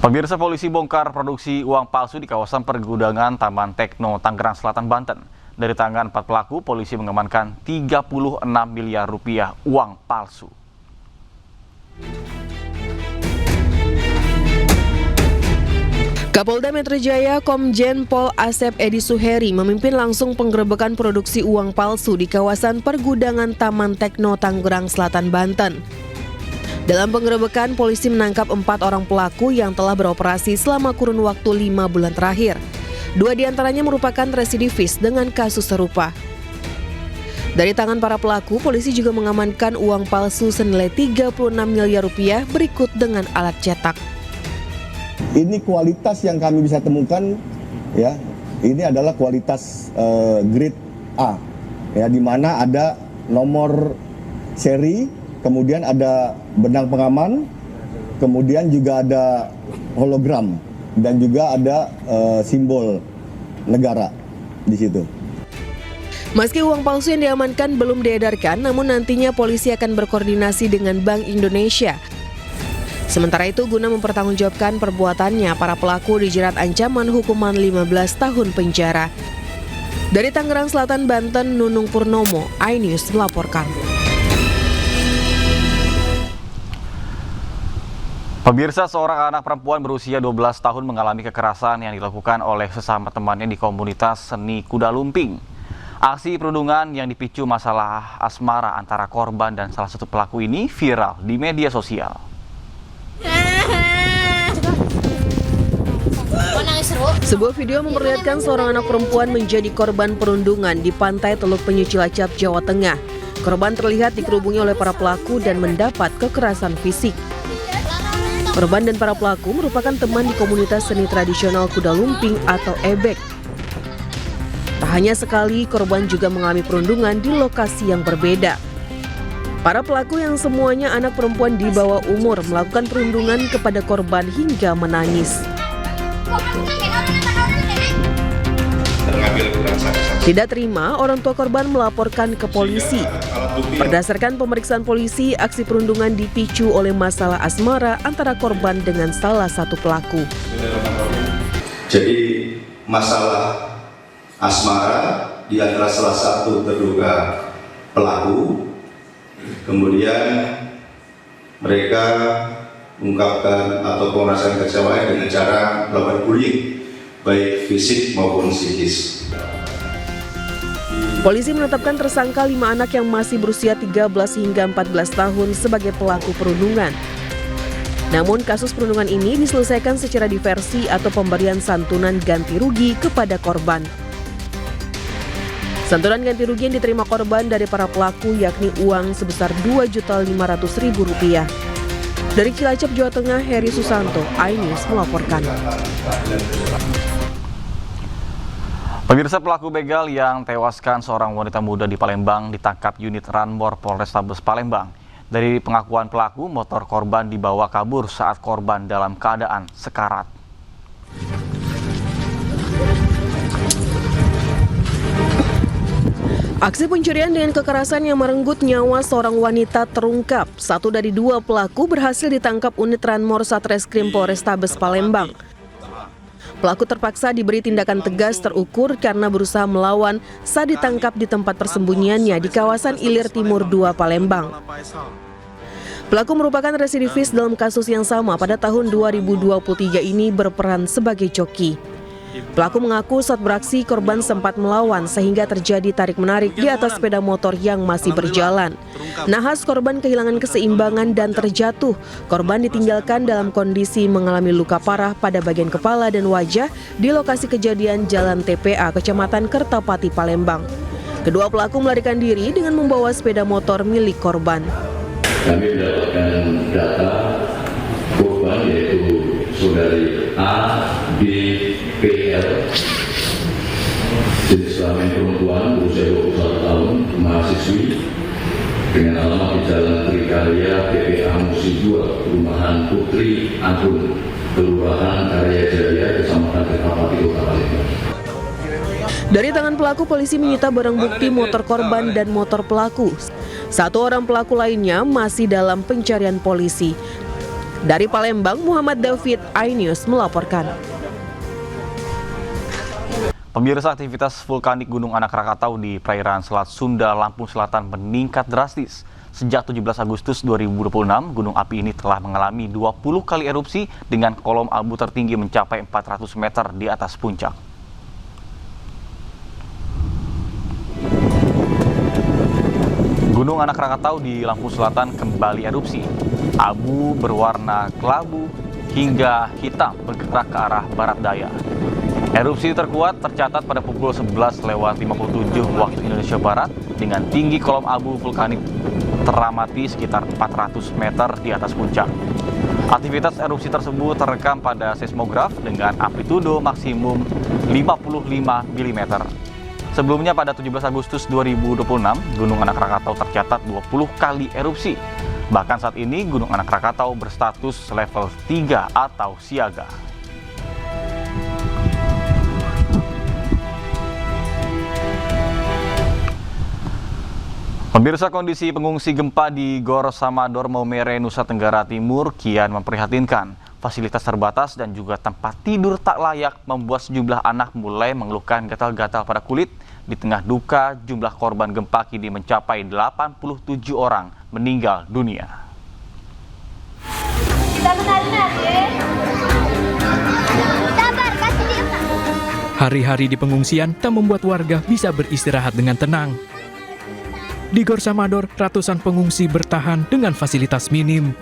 Pemirsa, polisi bongkar produksi uang palsu di kawasan pergudangan Taman Tekno, Tangerang Selatan, Banten. Dari tangan 4 pelaku, polisi mengamankan 36 miliar rupiah uang palsu. Kapolda Metro Jaya Komjen Pol Asep Edi Suheri memimpin langsung penggerebekan produksi uang palsu di kawasan pergudangan Taman Tekno, Tangerang Selatan, Banten. Dalam penggerebekan, polisi menangkap 4 orang pelaku yang telah beroperasi selama kurun waktu 5 bulan terakhir. 2 diantaranya merupakan residivis dengan kasus serupa. Dari tangan para pelaku, polisi juga mengamankan uang palsu senilai 36 miliar rupiah berikut dengan alat cetak. Ini kualitas yang kami bisa temukan, ya. Ini adalah kualitas grade A, ya, di mana ada nomor seri, kemudian ada benang pengaman, kemudian juga ada hologram dan juga ada simbol negara di situ. Meski uang palsu yang diamankan belum diedarkan, namun nantinya polisi akan berkoordinasi dengan Bank Indonesia. Sementara itu, guna mempertanggungjawabkan perbuatannya, para pelaku dijerat ancaman hukuman 15 tahun penjara. Dari Tangerang Selatan, Banten, Nunung Purnomo, iNews melaporkan. Pemirsa, seorang anak perempuan berusia 12 tahun mengalami kekerasan yang dilakukan oleh sesama temannya di komunitas seni kuda lumping. Aksi perundungan yang dipicu masalah asmara antara korban dan salah satu pelaku ini viral di media sosial. Sebuah video memperlihatkan seorang anak perempuan menjadi korban perundungan di pantai Teluk Penyu Cilacap, Jawa Tengah. Korban terlihat dikerubungi oleh para pelaku dan mendapat kekerasan fisik. Korban dan para pelaku merupakan teman di komunitas seni tradisional kuda lumping atau ebek. Tak hanya sekali, korban juga mengalami perundungan di lokasi yang berbeda. Para pelaku yang semuanya anak perempuan di bawah umur melakukan perundungan kepada korban hingga menangis. Tidak terima, orang tua korban melaporkan ke polisi. Berdasarkan pemeriksaan polisi, aksi perundungan dipicu oleh masalah asmara antara korban dengan salah satu pelaku. Jadi masalah asmara di antara salah satu terduga pelaku, kemudian mereka mengungkapkan atau merasakan kecewaan dengan cara melakukan bullying, baik fisik maupun psikis. Polisi menetapkan tersangka 5 anak yang masih berusia 13 hingga 14 tahun sebagai pelaku perundungan. Namun kasus perundungan ini diselesaikan secara diversi atau pemberian santunan ganti rugi kepada korban. Santunan ganti rugi yang diterima korban dari para pelaku yakni uang sebesar Rp2.500.000. Dari Cilacap, Jawa Tengah, Heri Susanto, iNews melaporkan. Pemirsa, pelaku begal yang tewaskan seorang wanita muda di Palembang ditangkap unit Ranmor Polrestabes Palembang. Dari pengakuan pelaku, motor korban dibawa kabur saat korban dalam keadaan sekarat. Aksi pencurian dengan kekerasan yang merenggut nyawa seorang wanita terungkap. 1 dari 2 pelaku berhasil ditangkap unit Ranmor Satreskrim Polrestabes Palembang. Pelaku terpaksa diberi tindakan tegas terukur karena berusaha melawan saat ditangkap di tempat persembunyiannya di kawasan Ilir Timur 2 Palembang. Pelaku merupakan residivis dalam kasus yang sama pada tahun 2023 ini berperan sebagai joki. Pelaku mengaku saat beraksi korban sempat melawan sehingga terjadi tarik-menarik di atas sepeda motor yang masih berjalan. Nahas korban kehilangan keseimbangan dan terjatuh. Korban ditinggalkan dalam kondisi mengalami luka parah pada bagian kepala dan wajah di lokasi kejadian Jalan TPA, Kecamatan Kertapati, Palembang. Kedua pelaku melarikan diri dengan membawa sepeda motor milik korban. Kami mendapatkan data korban yaitu saudari A, B, PL, jenis kelamin perempuan berusia 21 tahun, mahasiswi, dengan alamat di Jalan Trikarya, TPA Musi 2, Perumahan Putri Agung, Kelurahan Karya Jaya, Kecamatan Kertapati, Kota Palembang. Dari tangan pelaku, polisi menyita barang bukti motor korban dan motor pelaku. 1 orang pelaku lainnya masih dalam pencarian polisi. Dari Palembang, Muhammad David, iNews melaporkan. Pemirsa, aktivitas vulkanik Gunung Anak Rakatau di perairan Selat Sunda, Lampung Selatan meningkat drastis. Sejak 17 Agustus 2026, gunung api ini telah mengalami 20 kali erupsi dengan kolom abu tertinggi mencapai 400 meter di atas puncak. Gunung Anak Rakatau di Lampung Selatan kembali erupsi. Abu berwarna kelabu hingga hitam bergerak ke arah barat daya. Erupsi terkuat tercatat pada pukul 11.57 waktu Indonesia Barat dengan tinggi kolom abu vulkanik teramati sekitar 400 meter di atas puncak. Aktivitas erupsi tersebut terekam pada seismograf dengan amplitudo maksimum 55 mm. Sebelumnya pada 17 Agustus 2026, Gunung Anak Rakatau tercatat 20 kali erupsi. Bahkan saat ini Gunung Anak Rakatau berstatus level 3 atau siaga. Pemirsa, kondisi pengungsi gempa di Gor Samador, Maumere, Nusa Tenggara Timur kian memprihatinkan. Fasilitas terbatas dan juga tempat tidur tak layak membuat sejumlah anak mulai mengeluhkan gatal-gatal pada kulit. Di tengah duka, jumlah korban gempa kini mencapai 87 orang meninggal dunia. Hari-hari di pengungsian tak membuat warga bisa beristirahat dengan tenang. Di Gor Samador, ratusan pengungsi bertahan dengan fasilitas minim.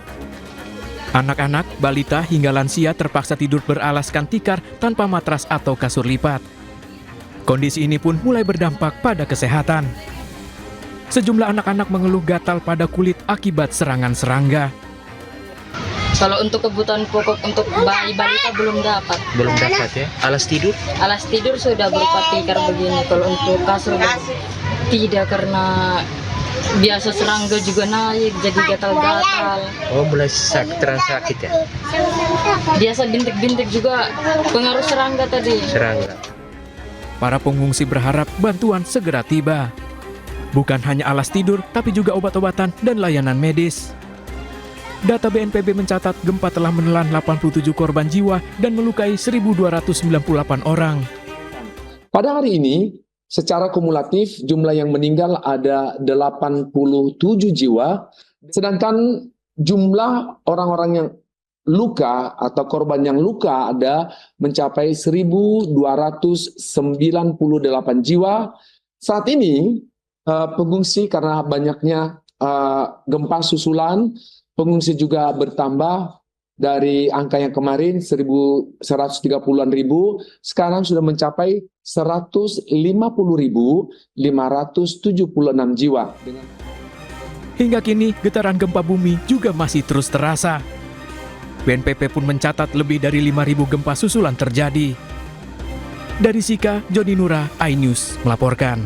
Anak-anak, balita hingga lansia terpaksa tidur beralaskan tikar tanpa matras atau kasur lipat. Kondisi ini pun mulai berdampak pada kesehatan. Sejumlah anak-anak mengeluh gatal pada kulit akibat serangan serangga. Kalau untuk kebutuhan pokok untuk bayi balita belum dapat. Belum dapat ya? Alas tidur? Alas tidur sudah berupa tikar begini. Kalau untuk kasur tidak, karena biasa serangga juga naik jadi gatal-gatal. Oh, mulai terasa sakit ya? Biasa bintik-bintik juga pengaruh serangga tadi. Serangga. Para pengungsi berharap bantuan segera tiba. Bukan hanya alas tidur, tapi juga obat-obatan dan layanan medis. Data BNPB mencatat gempa telah menelan 87 korban jiwa dan melukai 1.298 orang. Pada hari ini, secara kumulatif jumlah yang meninggal ada 87 jiwa, sedangkan jumlah orang-orang yang luka atau korban yang luka ada mencapai 1.298 jiwa. Saat ini pengungsi karena banyaknya gempa susulan, pengungsi juga bertambah dari angka yang kemarin 1.130-an ribu, sekarang sudah mencapai 150.576 jiwa. Hingga kini getaran gempa bumi juga masih terus terasa. BNPB pun mencatat lebih dari 5.000 gempa susulan terjadi. Dari Sika, Joni Nura, iNews melaporkan.